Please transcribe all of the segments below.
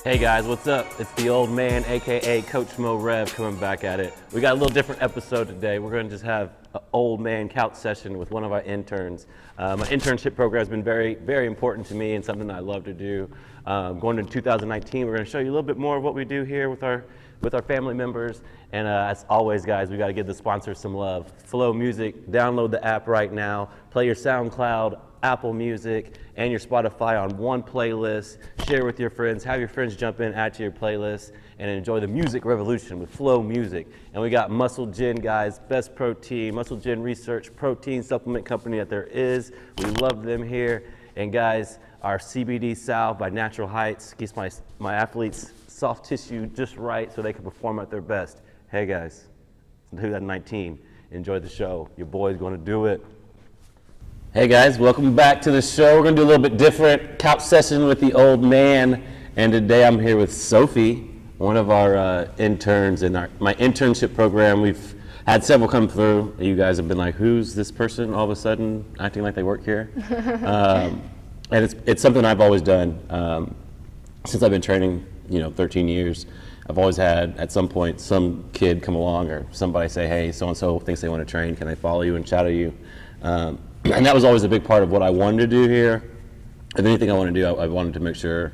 Hey guys, what's up? It's the old man, aka Couch Mo Rev, coming back at it. We got a little different episode today. We're gonna just have an old man couch session with one of our interns. My internship program has been very, very important to me and something that I love to do. Going into 2019, we're gonna show you a little bit more of what we do here with our family members. And as always, guys, we got to give the sponsors some love. Flow Music, download the app right now. Play your SoundCloud, Apple Music, and your Spotify on one playlist. Share with your friends. Have your friends jump in, add to your playlist, and enjoy the music revolution with Flow Music. And we got Musclegen, guys, best protein, Musclegen Research, protein supplement company that there is. We love them here. And guys, our CBD salve by Natural Heights keeps my athletes soft tissue just right so they can perform at their best. Hey guys, 2019, enjoy the show. Your boy's gonna do it. Hey guys, welcome back to the show. We're gonna do a little bit different couch session with the old man. And today I'm here with Sophie, one of our interns in my internship program. We've had several come through. You guys have been like, who's this person all of a sudden acting like they work here? And it's something I've always done since I've been training, 13 years. I've always had, at some point, some kid come along or somebody say, hey, so-and-so thinks they want to train. Can I follow you and shadow you? And that was always a big part of what I wanted to do here. If anything I wanted to do, I wanted to make sure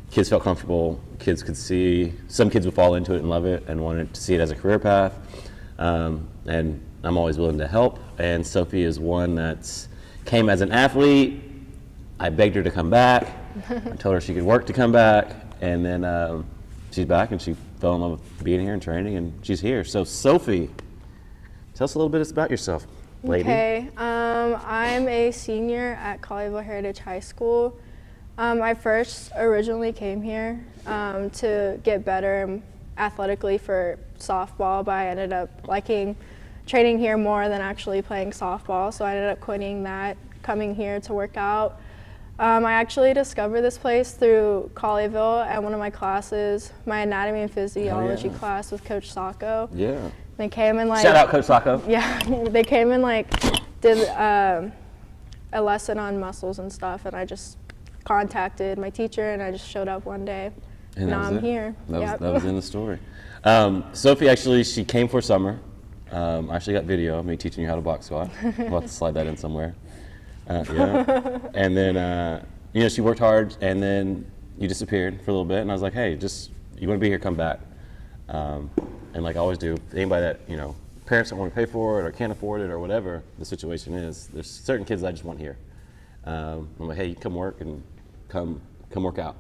kids felt comfortable, kids could see. Some kids would fall into it and love it and wanted to see it as a career path. And I'm always willing to help. And Sophie is one that came as an athlete. I begged her to come back. I told her she could work to come back. And then she's back and she fell in love with being here and training, and she's here. So Sophie, tell us a little bit about yourself, lady. Okay, I'm a senior at Claritea Heritage High School. I first originally came here to get better athletically for softball, but I ended up liking training here more than actually playing softball, so I ended up quitting that, coming here to work out. I actually discovered this place through Colleyville at one of my classes, my anatomy and physiology class with Coach Sacco. Yeah. They came and Shout out Coach Sacco. Yeah, they came and did a lesson on muscles and stuff, and I just contacted my teacher and I just showed up one day. And now I'm here. That was in the story. Sophie actually, she came for summer. I actually got video of me teaching you how to box squat. We'll have to slide that in somewhere. Yeah. And then, she worked hard, and then you disappeared for a little bit, and I was like, hey, you want to be here, come back. And like I always do, anybody that, parents don't want to pay for it or can't afford it or whatever the situation is, there's certain kids I just want here. I'm like, hey, you come work and come work out.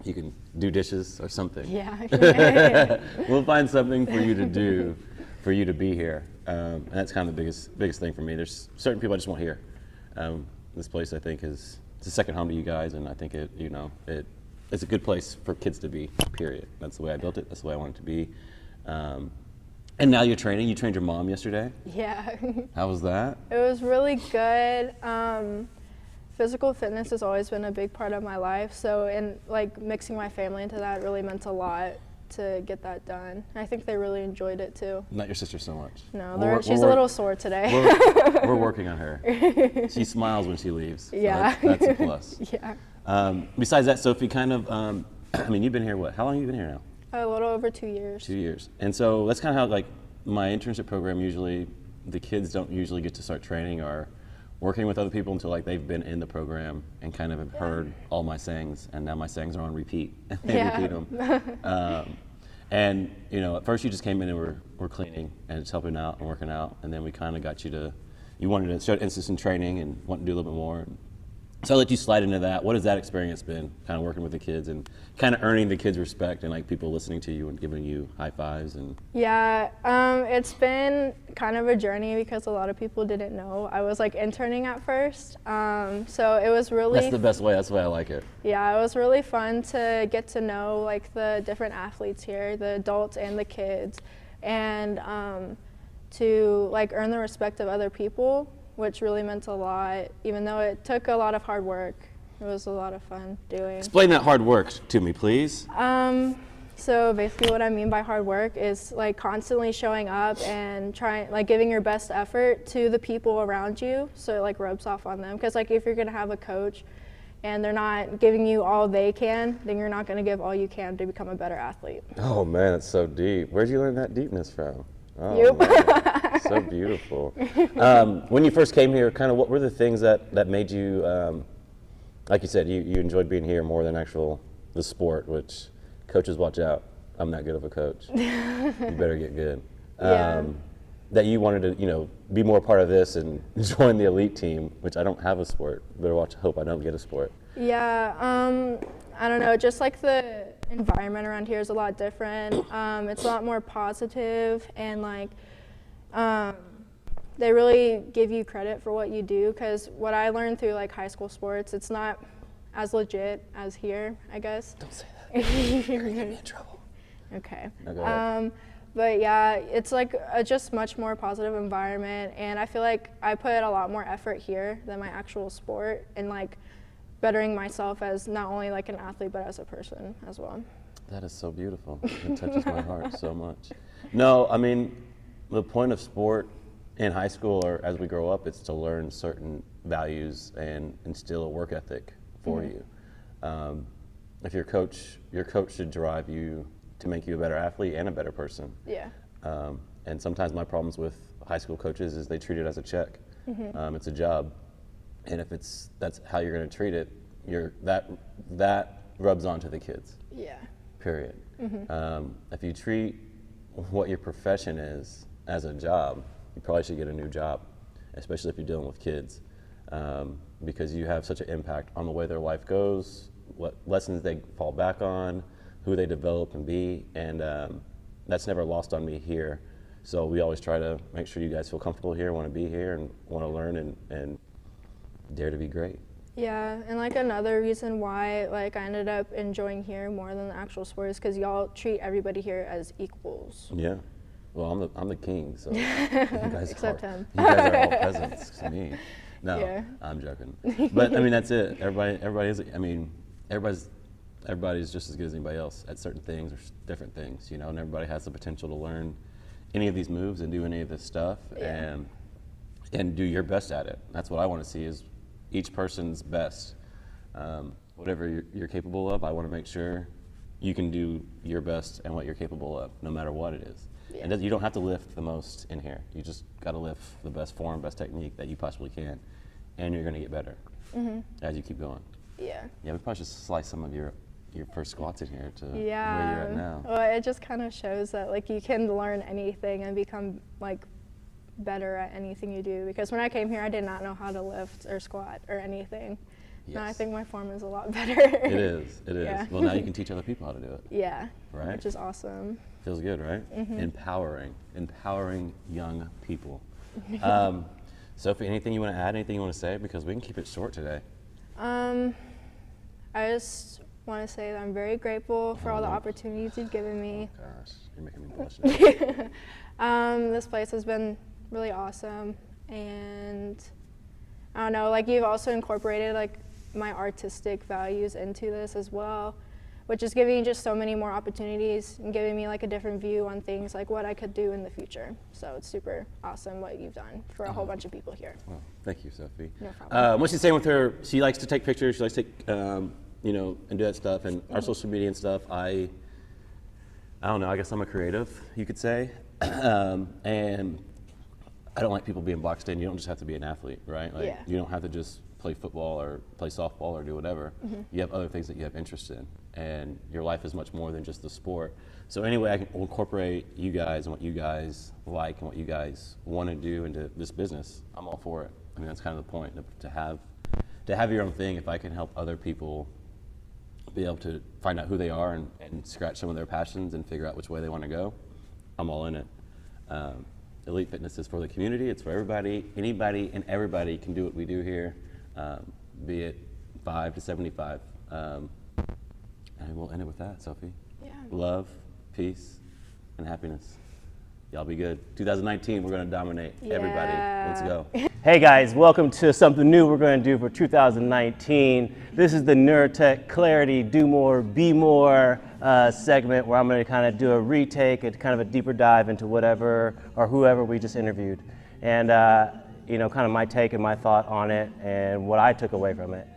You can do dishes or something. Yeah. We'll find something for you to do, for you to be here. And that's kind of the biggest thing for me. There's certain people I just want here. This place, I think, it's a second home to you guys, and I think it's a good place for kids to be, period. That's the way I built it. That's the way I want it to be. And now you're training. You trained your mom yesterday? Yeah. How was that? It was really good. Physical fitness has always been a big part of my life, so mixing my family into that really meant a lot to get that done. I think they really enjoyed it too. Not your sister so much. No, she's a little sore today. We're working on her. She smiles when she leaves. So Yeah. that's a plus. Yeah. Besides that, Sophie, kind of, you've been here how long have you been here now? A little over 2 years. 2 years. And so that's kind of how my internship program, usually the kids don't usually get to start training or working with other people until they've been in the program and kind of have heard all my sayings, and now my sayings are on repeat. They repeat them. And at first you just came in and we're cleaning and just helping out and working out, and then we kind of got you wanted to show interest in training and want to do a little bit more. So I'll let you slide into that. What has that experience been, kind of working with the kids and kind of earning the kids' respect and people listening to you and giving you high fives? And Yeah, it's been kind of a journey because a lot of people didn't know. I was interning at first, so it was really... That's the best way, that's the way I like it. Yeah, it was really fun to get to know the different athletes here, the adults and the kids, and to earn the respect of other people, which really meant a lot, even though it took a lot of hard work. It was a lot of fun doing. Explain that hard work to me, please. So basically what I mean by hard work is constantly showing up and trying, giving your best effort to the people around you, so it rubs off on them. Because if you're gonna have a coach, and they're not giving you all they can, then you're not going to give all you can to become a better athlete. Oh man, that's so deep. Where'd you learn that deepness from? Oh, You. man. So beautiful. When you first came here, kind of what were the things that made you, like you said, you enjoyed being here more than the sport, which coaches watch out. I'm not good of a coach. You better get good. Yeah. That you wanted to, be more part of this and join the elite team, which I don't have a sport. Better hope I don't get a sport. Yeah, I don't know, just like the environment around here is a lot different. It's a lot more positive, and like they really give you credit for what you do, because what I learned through like high school sports, it's not as legit as here, I guess. Don't say that. You're gonna get me in trouble. Okay. No, go ahead. But yeah, it's like a just much more positive environment, and I feel like I put a lot more effort here than my actual sport, and like bettering myself as not only like an athlete but as a person as well. That is so beautiful. It touches my heart so much. No, I mean, the point of sport in high school or as we grow up, it's to learn certain values and instill a work ethic for you. If your coach should drive you to make you a better athlete and a better person. Yeah. And sometimes my problems with high school coaches is they treat it as a check. It's a job, and if that's how you're going to treat it, that rubs onto the kids. Yeah. Period. If you treat what your profession is as a job, you probably should get a new job, especially if you're dealing with kids, because you have such an impact on the way their life goes, what lessons they fall back on, who they develop and be, and that's never lost on me here. So we always try to make sure you guys feel comfortable here, want to be here, and want to learn and dare to be great. Yeah, and like another reason why like I ended up enjoying here more than the actual sport is because y'all treat everybody here as equals. Yeah. Well, I'm the king, so you guys Except are, him. You guys are all peasants to me. No, Yeah. I'm joking. But I mean, that's it. Everybody is. I mean, everybody's just as good as anybody else at certain things or different things, and everybody has the potential to learn any of these moves and do any of this stuff, Yeah. and do your best at it. That's what I want to see is each person's best. Whatever you're capable of, I want to make sure you can do your best and what you're capable of, no matter what it is. Yeah. And you don't have to lift the most in here. You just got to lift the best form, best technique that you possibly can, and you're going to get better as you keep going. Yeah. Yeah, we probably should slice some of your first squats in here to where Yeah. you're at now. Well, it just kind of shows that like you can learn anything and become like better at anything you do. Because when I came here, I did not know how to lift or squat or anything. Yes. Now I think my form is a lot better. It is. Yeah. Well, now you can teach other people how to do it. Yeah. Right? Which is awesome. Feels good, right? Empowering young people. Sophie, anything you want to add? Anything you want to say? Because we can keep it short today. I just want to say that I'm very grateful for all the opportunities you've given me. Gosh, you're making me blush. This place has been really awesome, and I don't know, like you've also incorporated like my artistic values into this as well, which is giving me just so many more opportunities and giving me like a different view on things like what I could do in the future. So it's super awesome what you've done for a whole bunch of people here. Well, thank you, Sophie. No problem. What she's saying with her, she likes to take pictures. She likes to take, and do that stuff. And our social media and stuff, I don't know. I guess I'm a creative, you could say. And I don't like people being boxed in. You don't just have to be an athlete, right? Like, Yeah. You don't have to just play football or play softball or do whatever. You have other things that you have interest in, and your life is much more than just the sport. So anyway, I can incorporate you guys and what you guys like and what you guys want to do into this business. I'm all for it. I mean, that's kind of the point, to have your own thing. If I can help other people be able to find out who they are and scratch some of their passions and figure out which way they want to go, I'm all in it. Elite Fitness is for the community. It's for everybody. Anybody and everybody can do what we do here, be it 5 to 75. And we'll end it with that, Sophie. Yeah. Love, peace, and happiness. Y'all be good. 2019, we're going to dominate everybody. Let's go. Hey guys, welcome to something new we're going to do for 2019. This is the Neuratech Clarity Do More, Be More segment where I'm going to kind of do a retake and kind of a deeper dive into whatever or whoever we just interviewed. And, kind of my take and my thought on it and what I took away from it.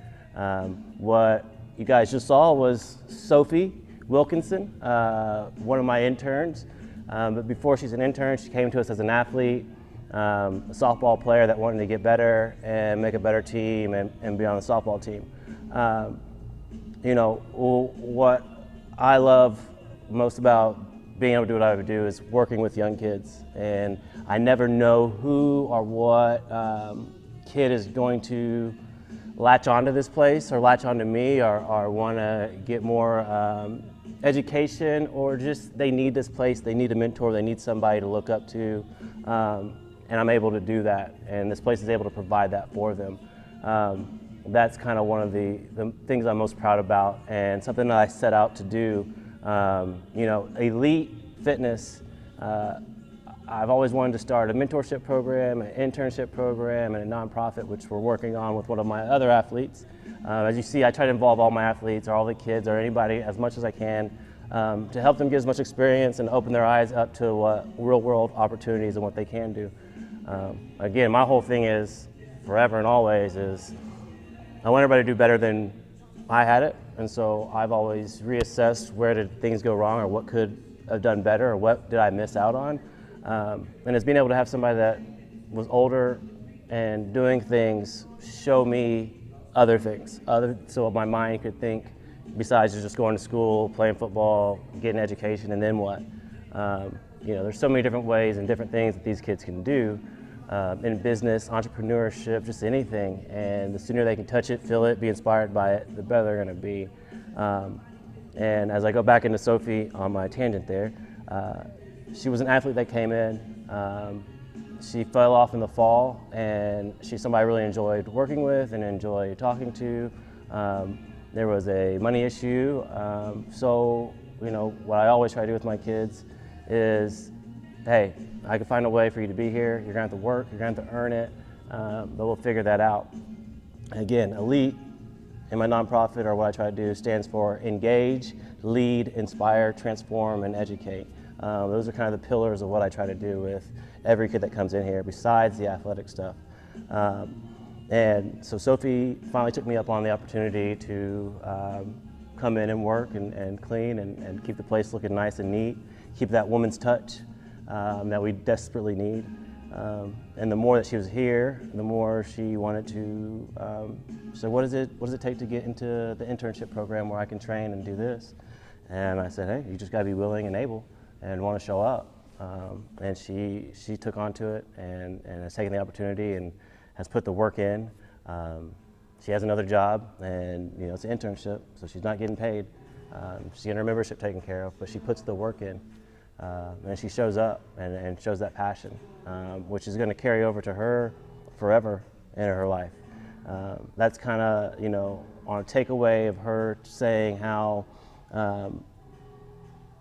What you guys just saw was Sophie Wilkinson, one of my interns. But before she's an intern, she came to us as an athlete, a softball player that wanted to get better and make a better team and be on the softball team. You know, what I love most about being able to do what I would do is working with young kids. And I never know who or what kid is going to latch onto this place or latch onto me or want to get more education, or just they need this place, they need a mentor, they need somebody to look up to. And I'm able to do that. And this place is able to provide that for them. That's kind of one of the things I'm most proud about, and something that I set out to do. You know, elite fitness, I've always wanted to start a mentorship program, an internship program, and a nonprofit, which we're working on with one of my other athletes. As you see, I try to involve all my athletes or all the kids or anybody as much as I can to help them get as much experience and open their eyes up to what real world opportunities and what they can do. Again, my whole thing is forever and always is I want everybody to do better than I had it. And so I've always reassessed where did things go wrong, or what could have done better, or what did I miss out on. And it's being able to have somebody that was older and doing things show me other things, so my mind could think besides just going to school, playing football, getting education, and then what? You know, there's so many different ways and different things that these kids can do in business, entrepreneurship, just anything. And the sooner they can touch it, feel it, be inspired by it, the better they're going to be. And as I go back into Sophie on my tangent there, she was an athlete that came in. She fell off in the fall, and she's somebody I really enjoyed working with and enjoyed talking to. There was a money issue, so you know what I always try to do with my kids is, hey, I can find a way for you to be here. You're gonna have to work, you're gonna have to earn it, but we'll figure that out. Again, ELITE in my nonprofit, or what I try to do, stands for engage, lead, inspire, transform, and educate. Those are kind of the pillars of what I try to do with every kid that comes in here, besides the athletic stuff. And so Sophie finally took me up on the opportunity to come in and work and clean and keep the place looking nice and neat, keep that woman's touch that we desperately need. And the more that she was here, the more she wanted to, so what does it take to get into the internship program where I can train and do this? And I said, hey, you just gotta be willing and able and want to show up. And she took onto it and has taken the opportunity and has put the work in. She has another job, and you know it's an internship, so she's not getting paid. She's getting her membership taken care of, but she puts the work in, and she shows up and shows that passion, which is going to carry over to her forever in her life. That's kind of, you know, on a takeaway of her saying how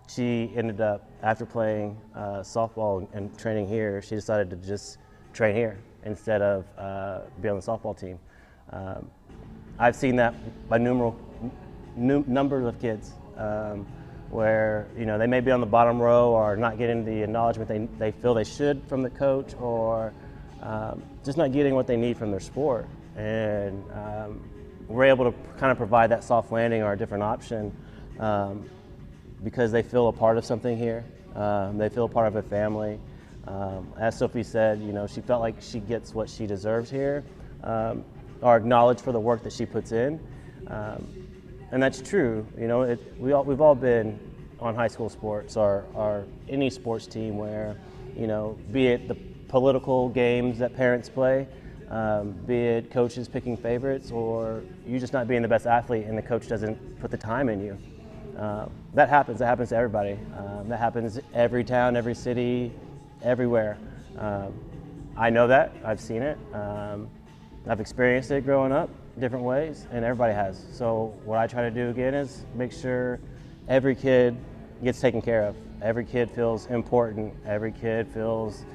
she ended up, after playing softball and training here, she decided to just train here instead of be on the softball team. I've seen that by numbers of kids where, you know, they may be on the bottom row or not getting the acknowledgement they feel they should from the coach, or just not getting what they need from their sport. And we're able to kind of provide that soft landing or a different option because they feel a part of something here. They feel a part of a family. As Sophie said, you know, she felt like she gets what she deserves here, or acknowledged for the work that she puts in. And that's true. You know, we've all been on high school sports or any sports team where, you know, be it the political games that parents play, be it coaches picking favorites, or you just not being the best athlete and the coach doesn't put the time in you. That happens to everybody. That happens every town, every city, everywhere. I know that, I've seen it. I've experienced it growing up different ways, and everybody has. So what I try to do again is make sure every kid gets taken care of. Every kid feels important. Every kid feels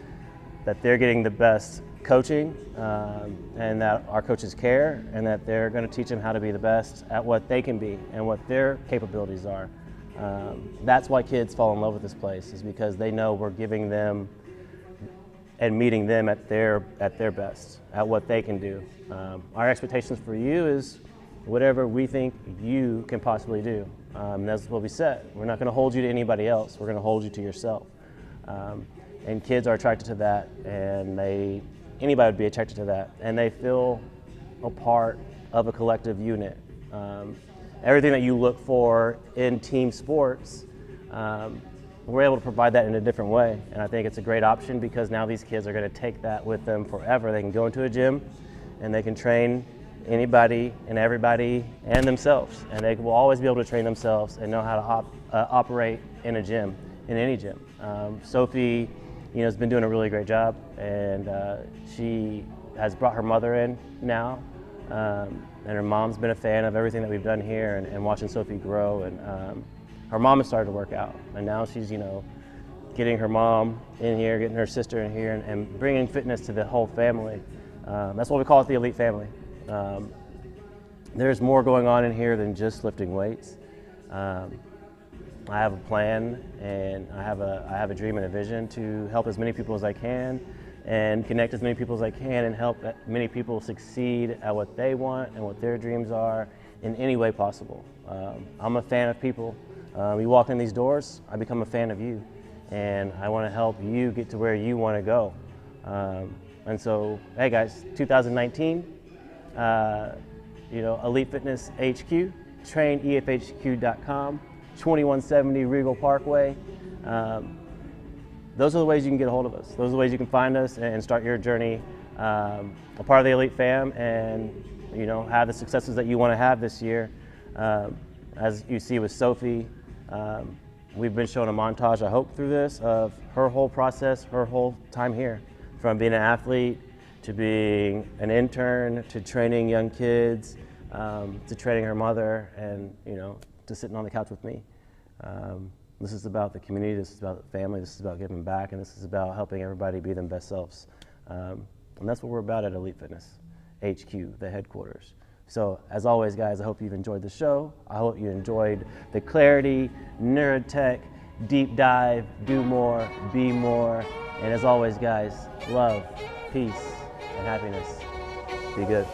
that they're getting the best coaching, and that our coaches care, and that they're going to teach them how to be the best at what they can be and what their capabilities are. That's why kids fall in love with this place, is because they know we're giving them and meeting them at their best, at what they can do. Our expectations for you is whatever we think you can possibly do. That's what we said. We're not going to hold you to anybody else. We're going to hold you to yourself. And kids are attracted to that, and anybody would be attracted to that, and they feel a part of a collective unit. Everything that you look for in team sports, we're able to provide that in a different way, and I think it's a great option because now these kids are going to take that with them forever. They can go into a gym and they can train anybody and everybody and themselves, and they will always be able to train themselves and know how to operate in a gym, in any gym. Sophie, has been doing a really great job, and she has brought her mother in now, and her mom's been a fan of everything that we've done here, and watching Sophie grow. And her mom has started to work out, and now she's getting her mom in here, getting her sister in here, and bringing fitness to the whole family. That's what we call it, the elite family. There's more going on in here than just lifting weights. I have a plan, and I have a dream and a vision to help as many people as I can and connect as many people as I can and help many people succeed at what they want and what their dreams are in any way possible. I'm a fan of people. You walk in these doors, I become a fan of you, and I want to help you get to where you want to go. And so, hey guys, 2019, Elite Fitness HQ, train EFHQ.com, 2170 Regal Parkway. Those are the ways you can get a hold of us. Those are the ways you can find us and start your journey, a part of the Elite Fam, and have the successes that you want to have this year. As you see with Sophie, we've been shown a montage, I hope, through this of her whole process, her whole time here, from being an athlete to being an intern to training young kids, to training her mother, and to sitting on the couch with me. This is about the community, this is about the family, this is about giving back, and this is about helping everybody be their best selves. And that's what we're about at Elite Fitness HQ, the headquarters. So as always, guys, I hope you've enjoyed the show. I hope you enjoyed the Claritea, Neuratech, deep dive, do more, be more. And as always, guys, love, peace, and happiness. Be good.